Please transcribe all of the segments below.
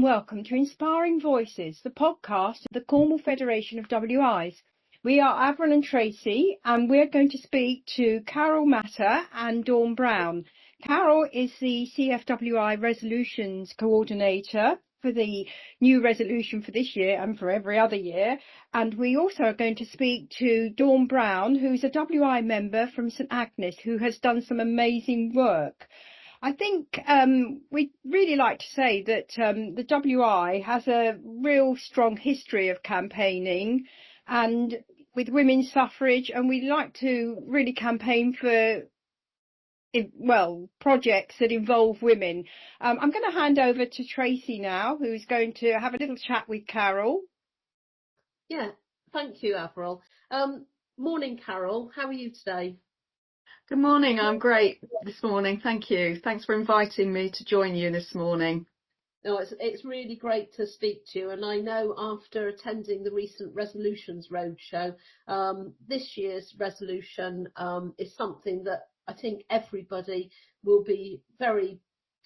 welcome to Inspiring Voices, the podcast of the Cornwall Federation of WIs. We are Avril and Tracey, and we're going to speak to Carol Matta and Dawn Brown. Carol is the CFWI Resolutions Coordinator for the new resolution for this year and for every other year. And we also are going to speak to Dawn Brown, who's a WI member from St Agnes, who has done some amazing work. I think we'd really like to say that the WI has a real strong history of campaigning and with women's suffrage, and we'd like to really campaign for, projects that involve women. I'm going to hand over to Tracey now, who's going to have a little chat with Carol. Yeah, thank you, Avril. Morning, Carol. How are you today? Good morning. I'm great this morning. Thank you. Thanks for inviting me to join you this morning. No, it's really great to speak to you. And I know after attending the recent Resolutions Roadshow, this year's resolution is something that I think everybody will be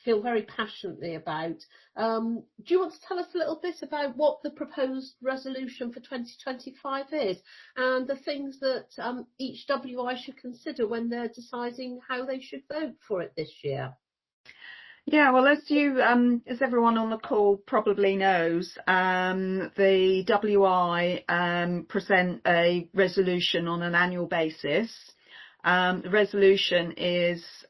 feel very passionately about. Do you want to tell us a little bit about what the proposed resolution for 2025 is and the things that each WI should consider when they're deciding how they should vote for it this year? Yeah, well, as everyone on the call probably knows, the WI present a resolution on an annual basis. The resolution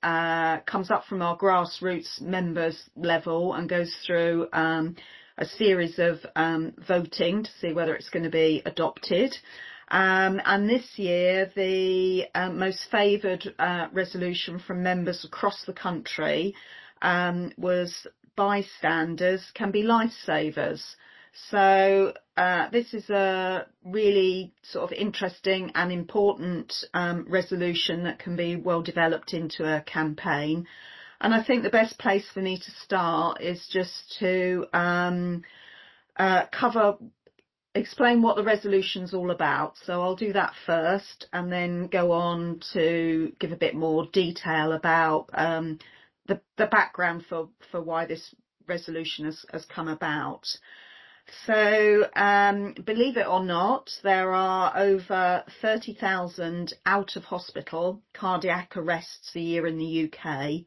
comes up from our grassroots members level and goes through a series of voting to see whether it's going to be adopted. And this year, the most favoured resolution from members across the country was Bystanders can be lifesavers. So this is a really sort of interesting and important resolution that can be well developed into a campaign. And I think the best place for me to start is just to explain what the resolution's all about. So I'll do that first and then go on to give a bit more detail about the background for why this resolution has come about. So, believe it or not, there are over 30,000 out of hospital cardiac arrests a year in the UK.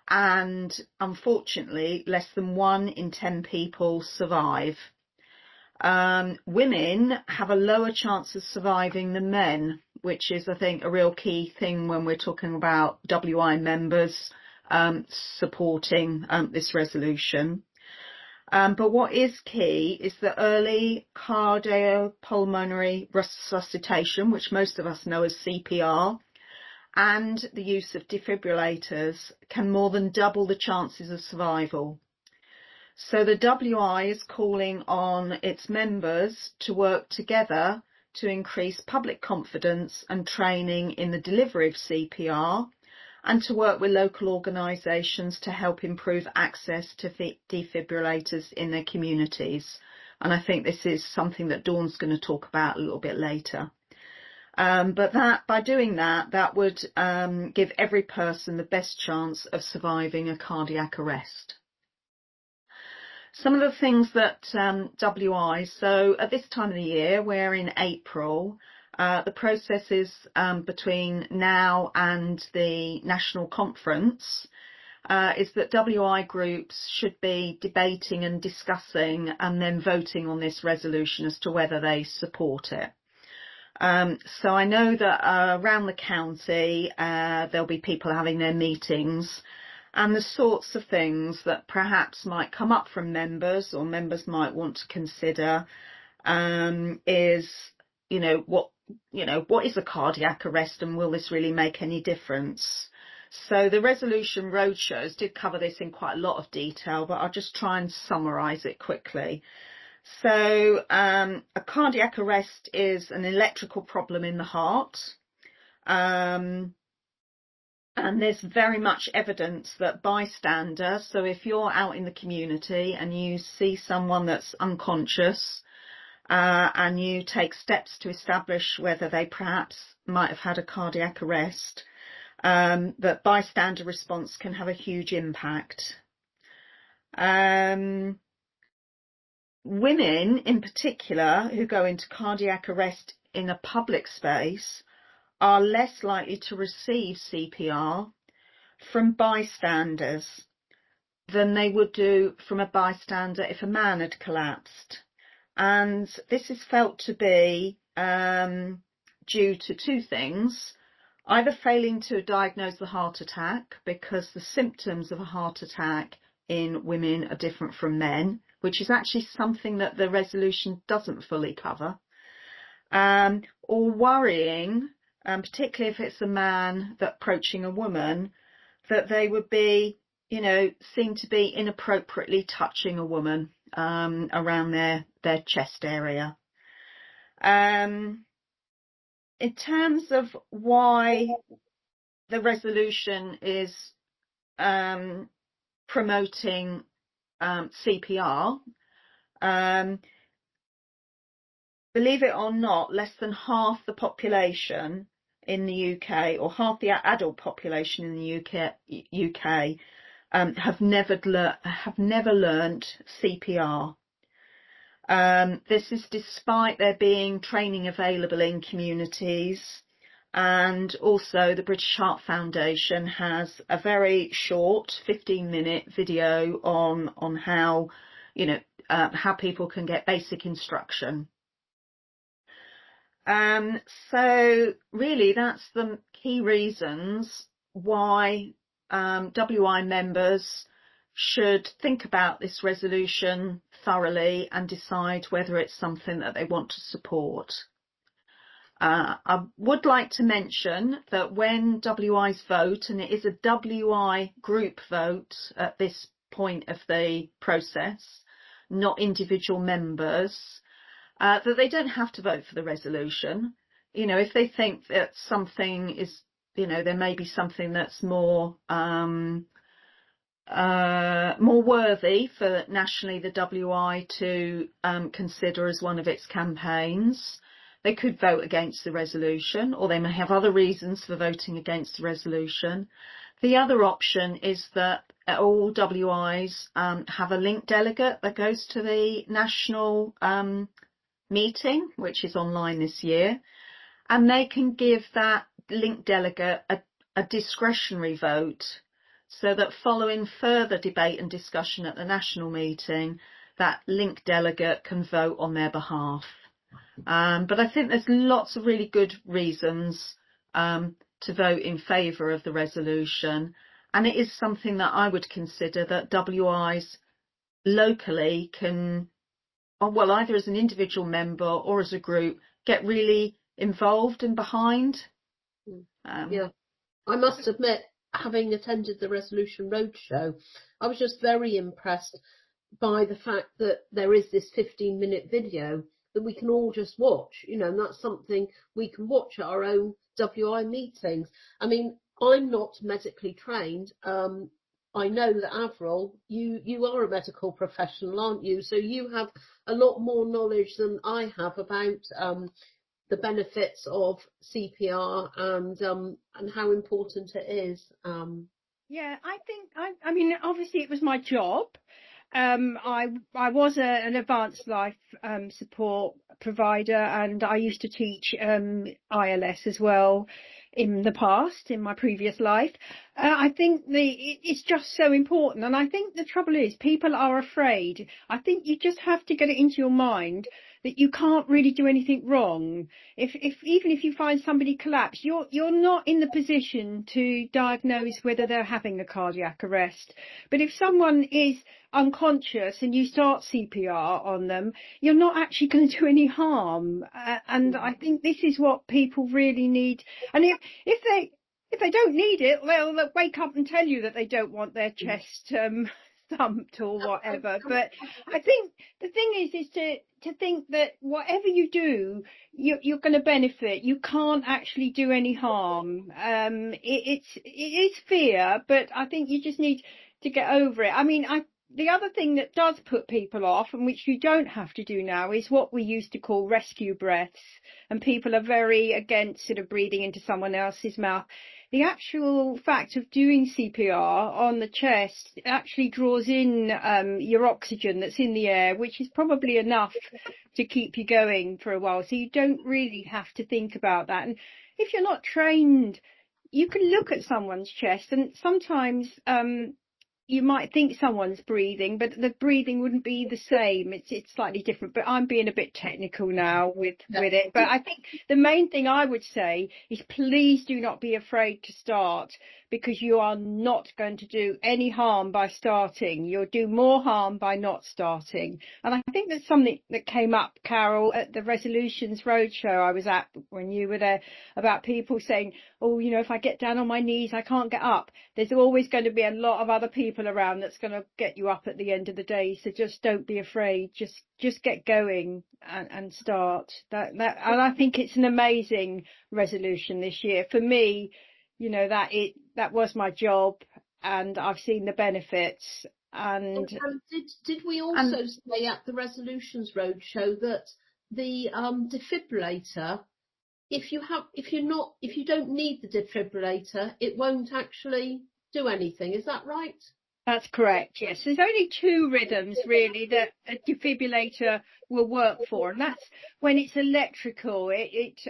And unfortunately, less than 1 in 10 people survive. Women have a lower chance of surviving than men, which is, I think, a real key thing when we're talking about WI members supporting this resolution. But what is key is that early cardiopulmonary resuscitation, which most of us know as CPR, and the use of defibrillators can more than double the chances of survival. So the WI is calling on its members to work together to increase public confidence and training in the delivery of CPR, and to work with local organisations to help improve access to defibrillators in their communities. And I think this is something that Dawn's going to talk about a little bit later. But by doing that would give every person the best chance of surviving a cardiac arrest. Some of the things that WI, so at this time of the year, we're in April, the process is between now and the national conference is that WI groups should be debating and discussing and then voting on this resolution as to whether they support it. So I know that around the county there'll be people having their meetings, and the sorts of things that perhaps might come up from members or members might want to consider is, what is a cardiac arrest and will this really make any difference? So the resolution roadshows did cover this in quite a lot of detail, but I'll just try and summarise it quickly. So a cardiac arrest is an electrical problem in the heart. And there's very much evidence that bystanders, so if you're out in the community and you see someone that's unconscious, and you take steps to establish whether they perhaps might have had a cardiac arrest, that bystander response can have a huge impact. women in particular who go into cardiac arrest in a public space are less likely to receive CPR from bystanders than they would do from a bystander if a man had collapsed. And this is felt to be due to two things: either failing to diagnose the heart attack, because the symptoms of a heart attack in women are different from men, which is actually something that the resolution doesn't fully cover, or worrying, particularly if it's a man that approaching a woman, that they would be, seen to be inappropriately touching a woman around their chest area. In terms of why the resolution is promoting CPR, believe it or not, less than half the population in the UK, or half the adult population in the UK, have never learnt CPR. This is despite there being training available in communities, and also the British Heart Foundation has a very short 15-minute video on how how people can get basic instruction. So really that's the key reasons why WI members should think about this resolution thoroughly and decide whether it's something that they want to support. I would like to mention that when WIs vote, and it is a WI group vote at this point of the process, not individual members, that they don't have to vote for the resolution. If they think that something is, there may be something that's more worthy for nationally the WI to consider as one of its campaigns, they could vote against the resolution, or they may have other reasons for voting against the resolution. The other option is that all WIs have a link delegate that goes to the national meeting, which is online this year, and they can give that link delegate a discretionary vote, so that following further debate and discussion at the national meeting, that link delegate can vote on their behalf. But I think there's lots of really good reasons to vote in favour of the resolution, and it is something that I would consider that WIs locally can, well, either as an individual member or as a group, get really involved and behind. Yeah, I must admit, having attended the Resolution Roadshow, I was just very impressed by the fact that there is this 15-minute video that we can all just watch, and that's something we can watch at our own WI meetings. I mean, I'm not medically trained. I know that Avril, you are a medical professional, aren't you? So you have a lot more knowledge than I have about the benefits of CPR and how important it is. Yeah, I mean, obviously it was my job. I was an advanced life support provider, and I used to teach ILS as well in the past, in my previous life. I think it's just so important, and I think the trouble is people are afraid. I think you just have to get it into your mind that you can't really do anything wrong. Even if you find somebody collapsed, you're not in the position to diagnose whether they're having a cardiac arrest. But if someone is unconscious and you start CPR on them, you're not actually going to do any harm. And I think this is what people really need. And if they don't need it, they'll wake up and tell you that they don't want their chest thumped or whatever. But I think the thing is to think that whatever you do, you're going to benefit. You can't actually do any harm. It is fear, but I think you just need to get over it. I mean, the other thing that does put people off, and which you don't have to do now, is what we used to call rescue breaths. And people are very against sort of breathing into someone else's mouth. The actual fact of doing CPR on the chest actually draws in your oxygen that's in the air, which is probably enough to keep you going for a while. So you don't really have to think about that. And if you're not trained, you can look at someone's chest, and sometimes you might think someone's breathing, but the breathing wouldn't be the same. It's slightly different, but I'm being a bit technical now with it. But I think the main thing I would say is please do not be afraid to start, because you are not going to do any harm by starting. You'll do more harm by not starting. And I think that's something that came up, Carol, at the Resolutions Roadshow I was at when you were there, about people saying, oh, you know, if I get down on my knees, I can't get up. There's always going to be a lot of other people around that's going to get you up at the end of the day. So just don't be afraid. Just get going and start. And I think it's an amazing resolution this year. For me, you know, that was my job, and I've seen the benefits. And did we also say at the Resolutions Roadshow that the defibrillator, if you don't need the defibrillator, it won't actually do anything? Is that right? That's correct, yes. There's only two rhythms really that a defibrillator will work for, and that's when it's electrical. It's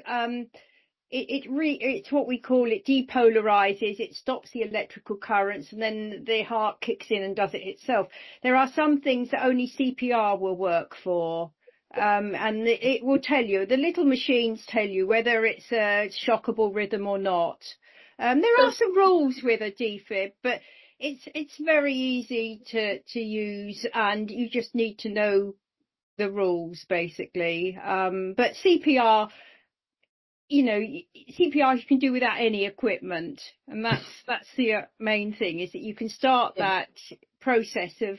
what we call, it depolarizes, it stops the electrical currents, and then the heart kicks in and does it itself. There are some things that only CPR will work for. And it will tell you, the little machines tell you whether it's a shockable rhythm or not. There are some rules with a defib, but it's very easy to use, and you just need to know the rules basically. But CPR, you know, CPR you can do without any equipment, and that's the main thing, is that you can start that process of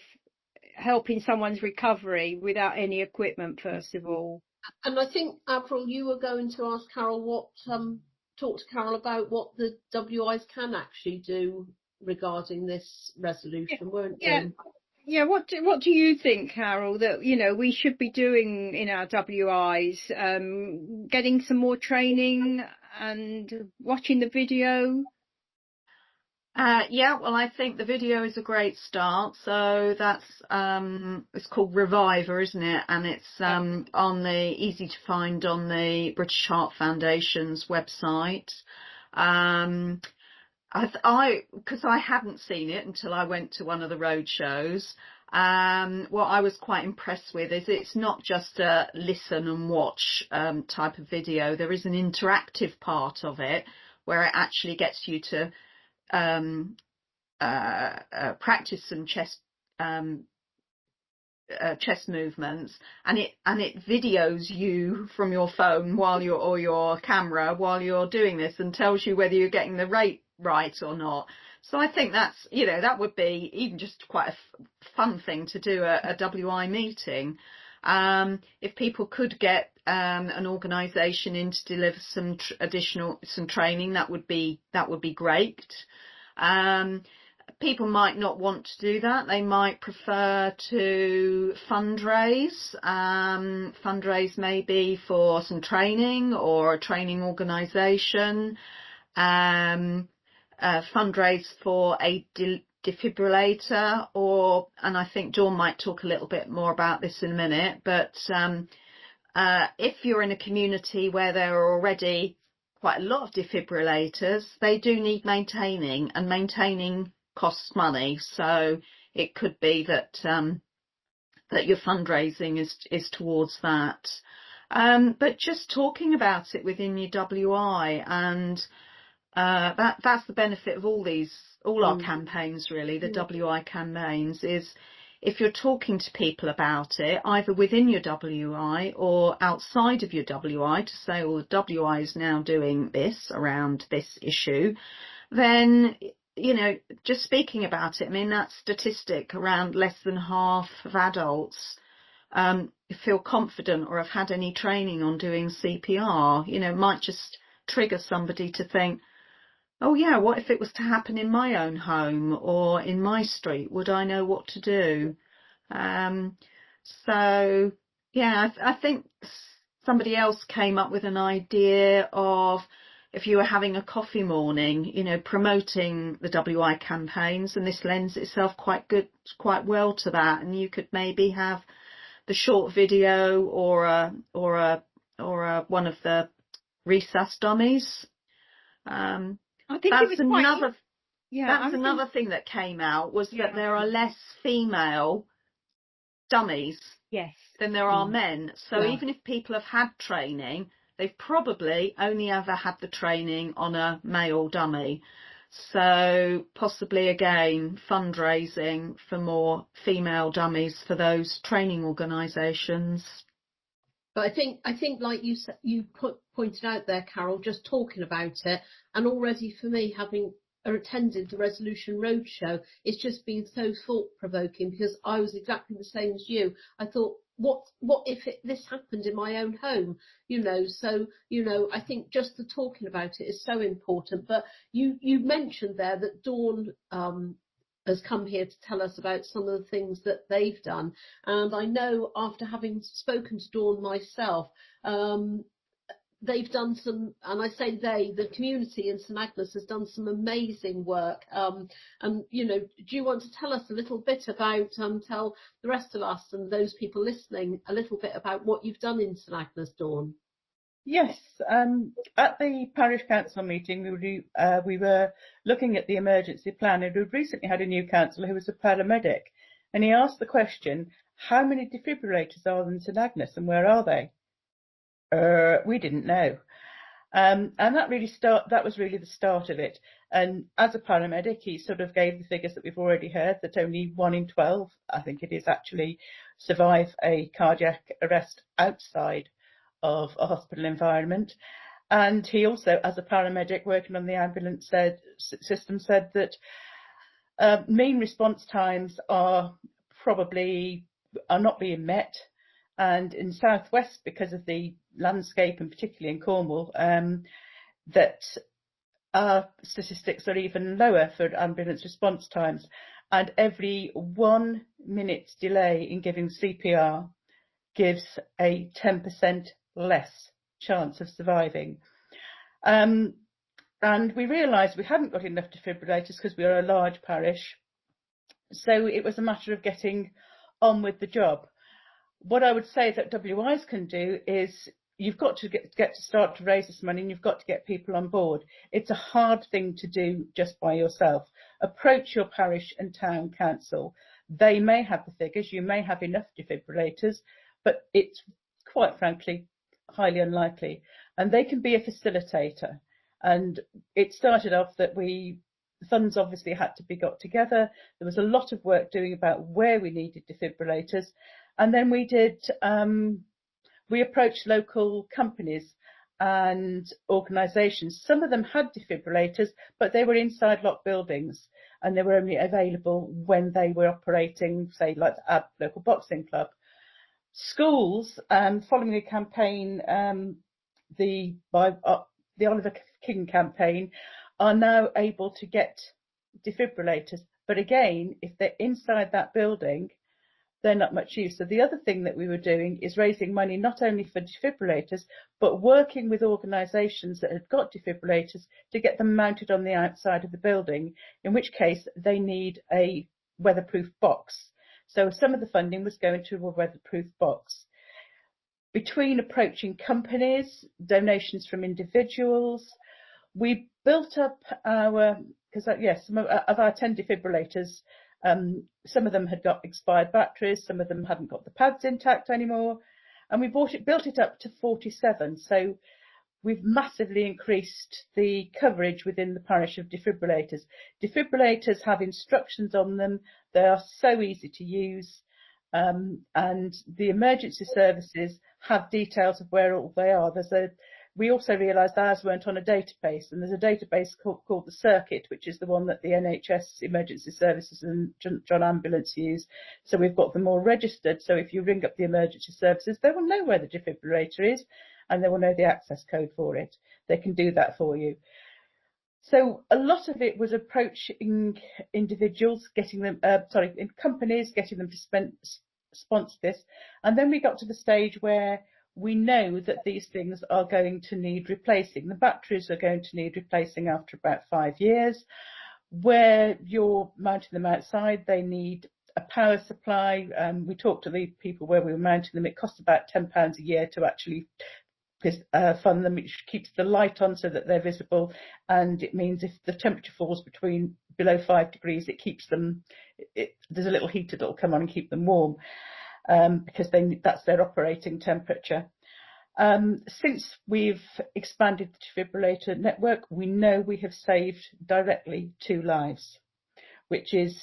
helping someone's recovery without any equipment first of all. And I think, Avril, you were going to ask Carol talk to Carol about what the WIs can actually do regarding this resolution, weren't you? Yeah, what do you think, Carol, that, you know, we should be doing in our WIs? Getting some more training and watching the video? Well, I think the video is a great start. So that's it's called Reviver, isn't it? And it's easy to find on the British Heart Foundation's website. Because I hadn't seen it until I went to one of the road shows. What I was quite impressed with is it's not just a listen and watch type of video. There is an interactive part of it where it actually gets you to practice some chest movements, and it videos you from your phone or your camera while you're doing this, and tells you whether you're getting the rate right or not. So I think that's, you know, that would be even just quite a fun thing to do at a WI meeting. If people could get an organisation in to deliver some additional training, that would be great. People might not want to do that. They might prefer to fundraise maybe for some training or a training organisation, fundraise for a defibrillator, and I think Dawn might talk a little bit more about this in a minute, but if you're in a community where there are already quite a lot of defibrillators, they do need maintaining, and maintaining costs money. So it could be that that your fundraising is towards that. But just talking about it within your WI, and that's the benefit of all our campaigns really, the WI campaigns, is if you're talking to people about it, either within your WI or outside of your WI, to say, well, the WI is now doing this around this issue, then, you know, just speaking about it, I mean, that statistic around less than half of adults feel confident or have had any training on doing CPR, you know, might just trigger somebody to think, oh yeah, what if it was to happen in my own home or in my street? Would I know what to do? Um, so yeah, I think somebody else came up with an idea of, if you were having a coffee morning, promoting the WI campaigns, and this lends itself quite well to that. And you could maybe have the short video or one of the resus dummies. I think it That's was quite. another Yeah, that's another thing that came out, was Yeah. that there are less female dummies Yes. than there are men. So Yeah. even if people have had training, they've probably only ever had the training on a male dummy. So possibly again fundraising for more female dummies for those training organisations. But I think like you pointed out there, Carol, just talking about it, and already for me, having attended the Resolution Roadshow, it's just been so thought-provoking, because I was exactly the same as you. I thought, what if this happened in my own home? So I think just the talking about it is so important. But you mentioned there that Dawn has come here to tell us about some of the things that they've done. And I know, after having spoken to Dawn myself, they've done some, and I say the community in St Agnes has done some amazing work. And, do you want to tell us a little bit about, tell the rest of us and those people listening a little bit about what you've done in St Agnes, Dawn? Yes, at the parish council meeting, we were looking at the emergency plan, and we'd recently had a new councillor who was a paramedic, and he asked the question, how many defibrillators are there in St Agnes and where are they? We didn't know. And that was really the start of it. And as a paramedic, he sort of gave the figures that we've already heard, that only 1 in 12, I think it is, actually survive a cardiac arrest outside of a hospital environment. And he also, as a paramedic working on the ambulance system, said that mean response times are not being met. And in South West, because of the landscape, and particularly in Cornwall, that our statistics are even lower for ambulance response times. And every 1 minute's delay in giving CPR gives a 10% less chance of surviving. And we realised we hadn't got enough defibrillators because we are a large parish. So it was a matter of getting on with the job. What I would say that WIs can do is, you've got to get to start to raise this money, and you've got to get people on board. It's a hard thing to do just by yourself. Approach your parish and town council. They may have the figures, you may have enough defibrillators, but it's quite frankly highly unlikely. And they can be a facilitator. And it started off that funds obviously had to be got together. There was a lot of work doing about where we needed defibrillators. And then we approached local companies and organisations. Some of them had defibrillators, but they were inside locked buildings, and they were only available when they were operating, say, like our local boxing club. Schools, following a campaign, the Oliver King campaign, are now able to get defibrillators. But again, if they're inside that building, they're not much use. So the other thing that we were doing is raising money not only for defibrillators, but working with organisations that had got defibrillators to get them mounted on the outside of the building, in which case they need a weatherproof box. So some of the funding was going to a weatherproof box. Between approaching companies, donations from individuals, we built up some of our 10 defibrillators, some of them had got expired batteries, some of them hadn't got the pads intact anymore, and we built it up to 47. So we've massively increased the coverage within the parish of defibrillators. Defibrillators have instructions on them. They are so easy to use, and the emergency services have details of where all they are. We also realised ours weren't on a database, and there's a database called the Circuit, which is the one that the NHS Emergency Services and John Ambulance use. So we've got them all registered. So if you ring up the emergency services, they will know where the defibrillator is, and they will know the access code for it. They can do that for you. So a lot of it was approaching individuals, getting them, in companies, getting them to sponsor this. And then we got to the stage where we know that these things are going to need replacing. The batteries are going to need replacing after about 5 years. Where you're mounting them outside, they need a power supply. We talked to the people where we were mounting them. It costs about £10 a year to actually fund them, which keeps the light on so that they're visible, and it means if the temperature falls below 5 degrees, it keeps them, there's a little heater that will come on and keep them warm, because that's their operating temperature. Since we've expanded the defibrillator network, we know we have saved directly 2 lives, which is,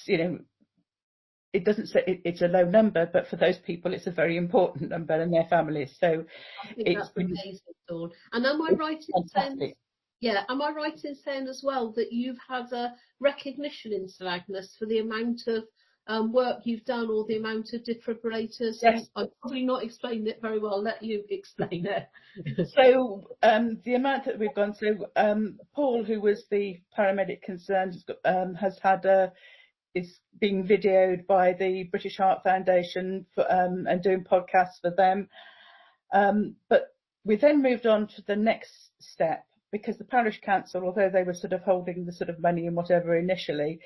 it doesn't say it's a low number, but for those people, it's a very important number and their families. So I think that's amazing, Dawn. And am I right in saying, am I right in saying as well that you've had a recognition in St Agnes for the amount of work you've done, or the amount of defibrillators? Yes. I'm probably not explaining it very well. Let you explain it. So the amount that we've gone through, Paul, who was the paramedic concerned, has had is being videoed by the British Heart Foundation and doing podcasts for them. But we then moved on to the next step, because the parish council, although they were sort of holding the sort of money and whatever initially,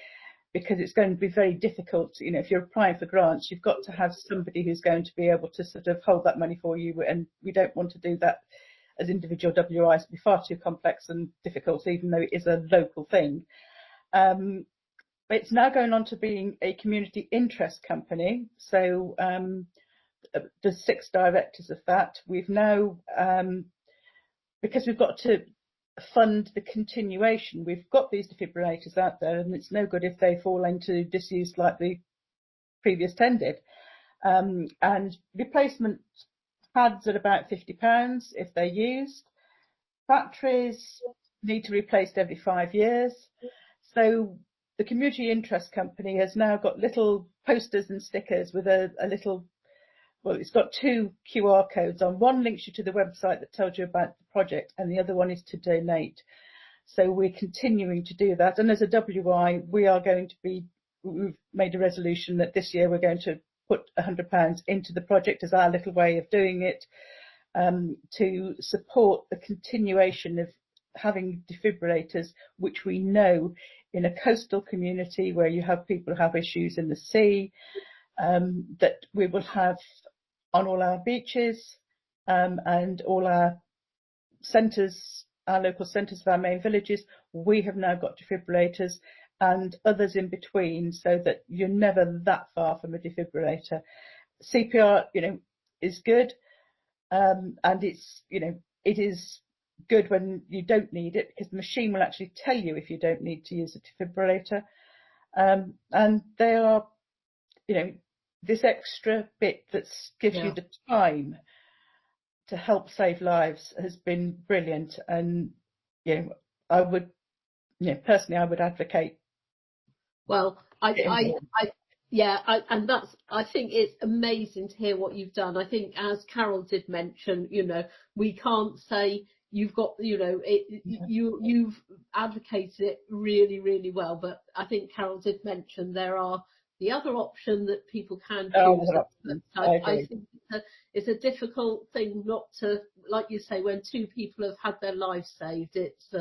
because it's going to be very difficult, if you're applying for grants, you've got to have somebody who's going to be able to sort of hold that money for you, and we don't want to do that as individual WIs. It'd be far too complex and difficult, even though it is a local thing. It's now going on to being a community interest company. So there's 6 directors of that. We've now, because we've got to fund the continuation, we've got these defibrillators out there, and it's no good if they fall into disuse like the previous 10 did. And replacement pads are about £50 if they're used. Batteries need to be replaced every 5 years. So the community interest company has now got little posters and stickers with a little, well, it's got 2 QR codes on. One links you to the website that tells you about the project, and the other one is to donate. So we're continuing to do that. And as a WI, we've made a resolution that this year we're going to put £100 into the project as our little way of doing it, to support the continuation of having defibrillators, which we know in a coastal community where you have people who have issues in the sea, that we will have on all our beaches, and all our centres, our local centres of our main villages. We have now got defibrillators, and others in between, so that you're never that far from a defibrillator. CPR, is good, and it's, it is good when you don't need it, because the machine will actually tell you if you don't need to use a defibrillator. And they are, this extra bit that gives you the time to help save lives has been brilliant. And, I would, personally, I would advocate. Well, I think it's amazing to hear what you've done. I think, as Carol did mention, we can't say you've got, you've advocated it really, really well. But I think Carol did mention there are the other option that people can choose. I think it's a difficult thing not to, like you say, when 2 people have had their lives saved, it's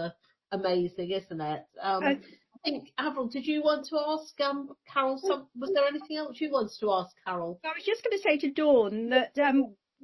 amazing, isn't it? I think, Avril, did you want to ask Carol was there anything else you wanted to ask Carol? I was just going to say to Dawn that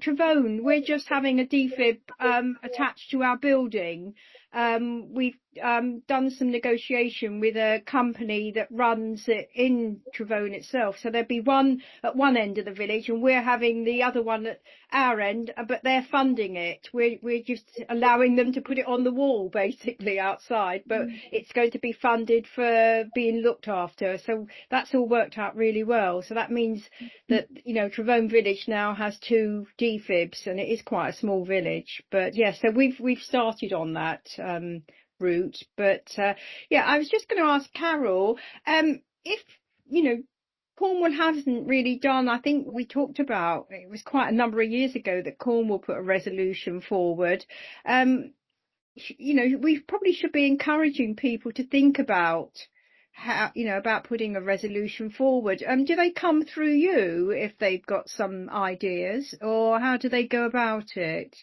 Travone, we're just having a defib attached to our building. We've done some negotiation with a company that runs it in Travone itself. So there'd be one at one end of the village, and we're having the other one at our end, but they're funding it. We're just allowing them to put it on the wall, basically, outside, but it's going to be funded for being looked after. So that's all worked out really well. So that means that, Travone village now has 2 defibs, and it is quite a small village. But so we've started on that route. But I was just going to ask Carol, if Cornwall hasn't really done, I think we talked about, it was quite a number of years ago that Cornwall put a resolution forward. we probably should be encouraging people to think about how, about putting a resolution forward. Do they come through you if they've got some ideas, or how do they go about it?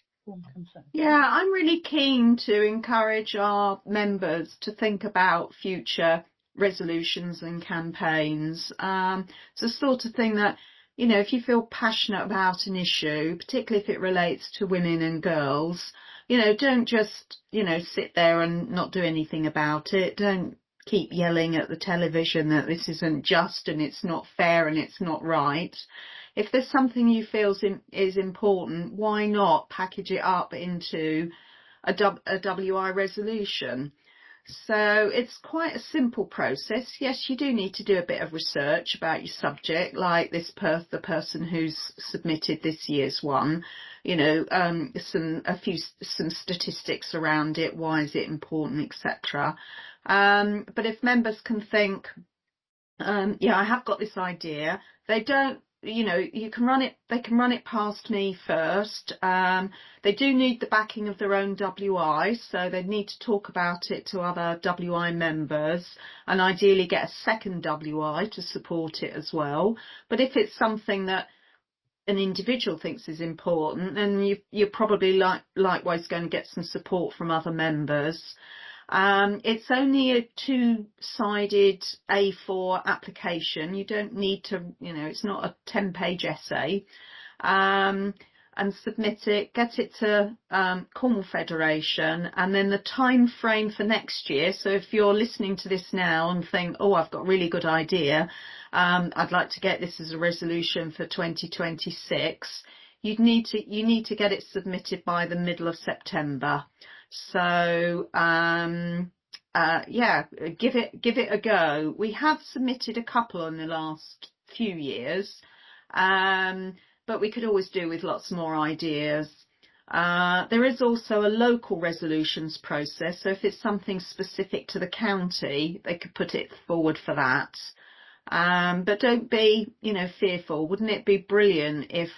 Yeah, I'm really keen to encourage our members to think about future resolutions and campaigns. It's the sort of thing that, if you feel passionate about an issue, particularly if it relates to women and girls, don't just, sit there and not do anything about it. Don't keep yelling at the television that this isn't just and it's not fair and it's not right. If there's something you feel is important, why not package it up into a WI resolution? So it's quite a simple process. Yes, you do need to do a bit of research about your subject, like the person who's submitted this year's one, some statistics around it, why is it important, etc. But if members can think, I have got this idea, they don't, they can run it past me first. They do need the backing of their own WI, so they need to talk about it to other WI members and ideally get a second WI to support it as well. But if it's something that an individual thinks is important, then you're probably likewise going to get some support from other members. It's only a 2-sided A4 application. You don't need to, it's not a 10-page essay. And submit it, get it to Cornwall Federation, and then the time frame for next year. So if you're listening to this now and think, oh, I've got a really good idea, I'd like to get this as a resolution for 2026, you need to get it submitted by the middle of September. So give it a go. We have submitted a couple in the last few years, but we could always do with lots more ideas. There is also a local resolutions process, so if it's something specific to the county, they could put it forward for that. But don't be, fearful. Wouldn't it be brilliant if,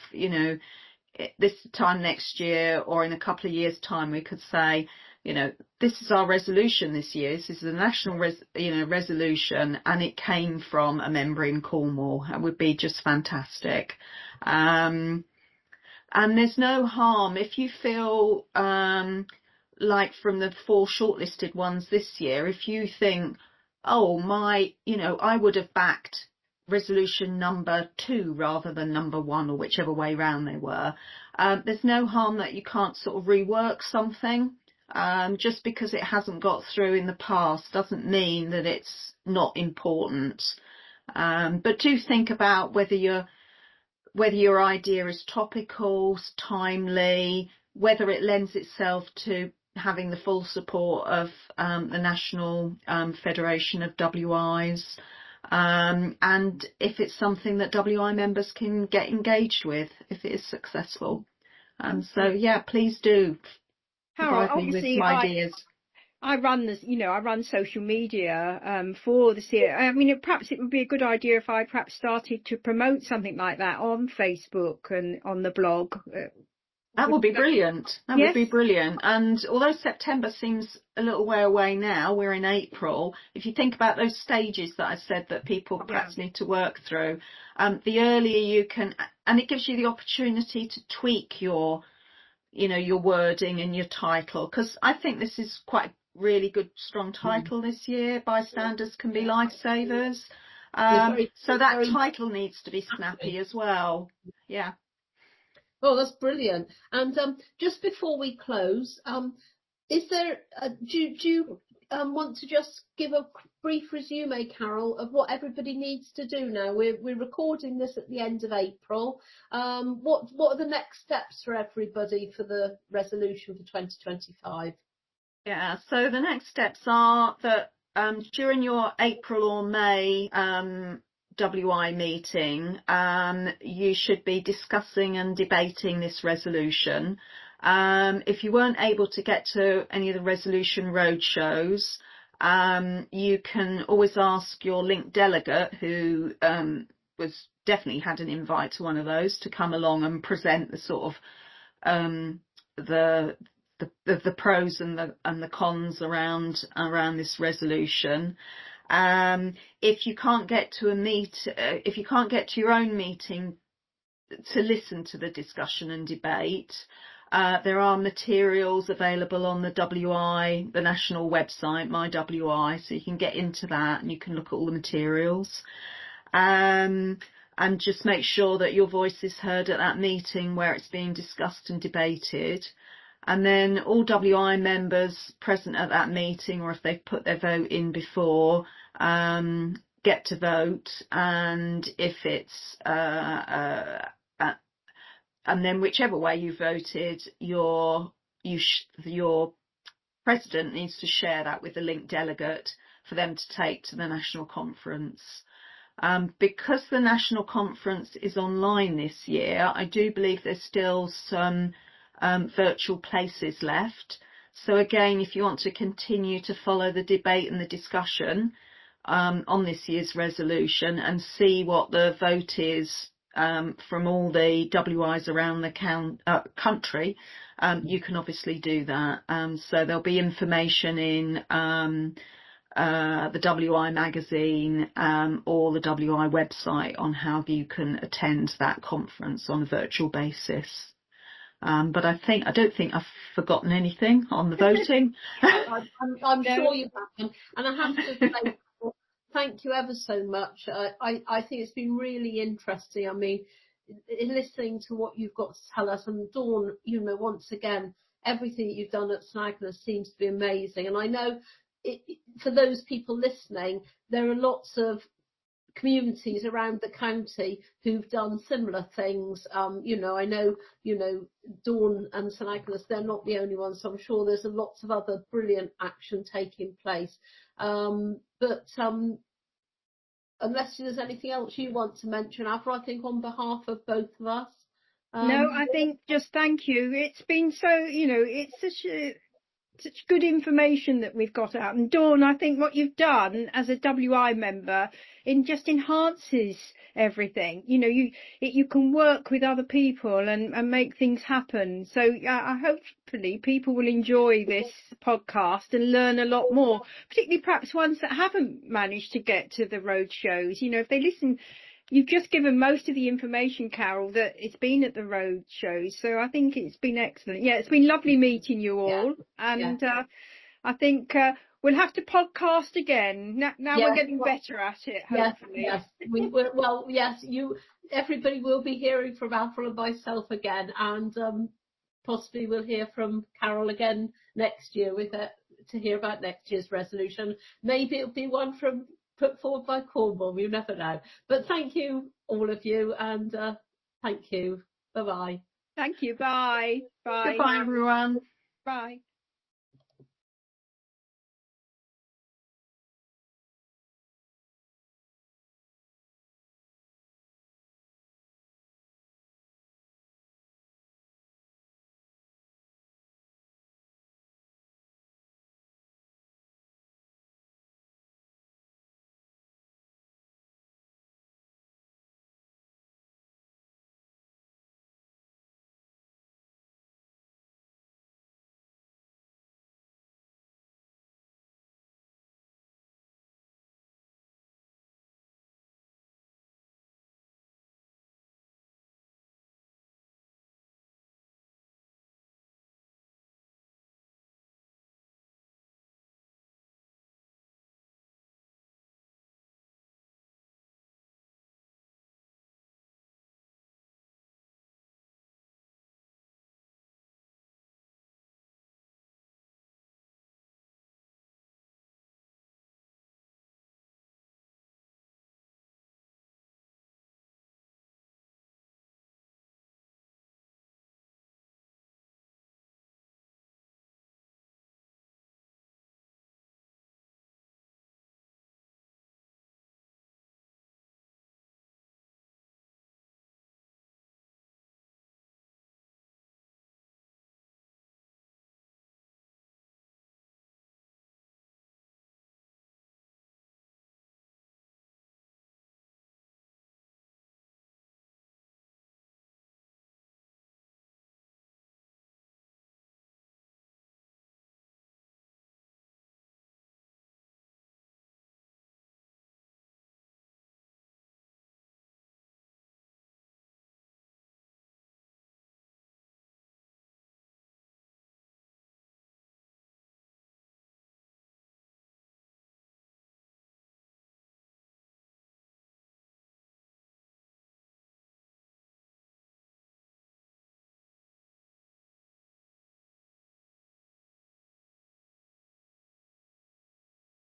this time next year or in a couple of years' time we could say, this is our resolution this year. This is the national resolution, and it came from a member in Cornwall. That would be just fantastic. And there's no harm if you feel like from the 4 shortlisted ones this year, if you think, oh, I would have backed resolution number 2 rather than number 1, or whichever way round they were. There's no harm that you can't sort of rework something. Just because it hasn't got through in the past doesn't mean that it's not important. But do think about whether your idea is topical, timely, whether it lends itself to having the full support of the National Federation of WIs, and if it's something that WI members can get engaged with if it is successful. So please do provide me with some ideas. I run this, I run social media for the CFWI. I mean, perhaps it would be a good idea if I perhaps started to promote something like that on Facebook and on the blog. That would be brilliant. That would be brilliant. And although September seems a little way away now, we're in April. If you think about those stages that I said that people perhaps need to work through, the earlier you can, and it gives you the opportunity to tweak your wording and your title, because I think this is quite a really good, strong title this year. Bystanders can be lifesavers. So that title needs to be snappy as well. Yeah. Oh, that's brilliant. And just before we close, is there do you want to just give a brief resume, Carol, of what everybody needs to do now? We're recording this at the end of April. What are the next steps for everybody for the resolution for 2025? Yeah, so the next steps are that during your April or May WI meeting, you should be discussing and debating this resolution. If you weren't able to get to any of the resolution roadshows, you can always ask your link delegate, who was definitely had an invite to one of those, to come along and present the sort of the the pros and the cons around this resolution. If you can't get to if you can't get to your own meeting to listen to the discussion and debate, there are materials available on the WI, the national website, My WI, so you can get into that and you can look at all the materials. And just make sure that your voice is heard at that meeting where it's being discussed and debated. And then all WI members present at that meeting, or if they've put their vote in before, get to vote. And if it's and then whichever way you voted, your president needs to share that with the linked delegate for them to take to the national conference. Because the national conference is online this year, I do believe there's still some virtual places left. So again, if you want to continue to follow the debate and the discussion on this year's resolution and see what the vote is from all the WIs around the country, you can obviously do that. So there'll be information in the WI magazine or the WI website on how you can attend that conference on a virtual basis. But I don't think I've forgotten anything on the voting. I'm sure you haven't. And I have to say, thank you ever so much. I think it's been really interesting. I mean, in listening to what you've got to tell us, and Dawn, once again, everything that you've done at St Agnes seems to be amazing. And I know for those people listening, there are lots of communities around the county who've done similar things. I know, Dawn and St Agnes, they're not the only ones, so I'm sure there's lots of other brilliant action taking place. But unless there's anything else you want to mention, Avril, I think on behalf of both of us. No, I think just thank you. It's been so, it's such good information that we've got out. And Dawn, I think what you've done as a WI member just enhances everything. You can work with other people and make things happen. So hopefully people will enjoy this podcast and learn a lot more, particularly perhaps ones that haven't managed to get to the road shows. If they listen. You've just given most of the information, Carol, that it's been at the road shows. So I think it's been excellent. Yeah, it's been lovely meeting you all. Yeah. And I think we'll have to podcast again. Now we're getting better at it, hopefully. Yes. We will. Well, yes, everybody will be hearing from Avril and myself again. And possibly we'll hear from Carol again next year to hear about next year's resolution. Maybe it'll be one put forward by Cornwall, you never know. But thank you, all of you, and thank you. Bye-bye. Thank you. Bye. Bye. Goodbye, everyone. Bye.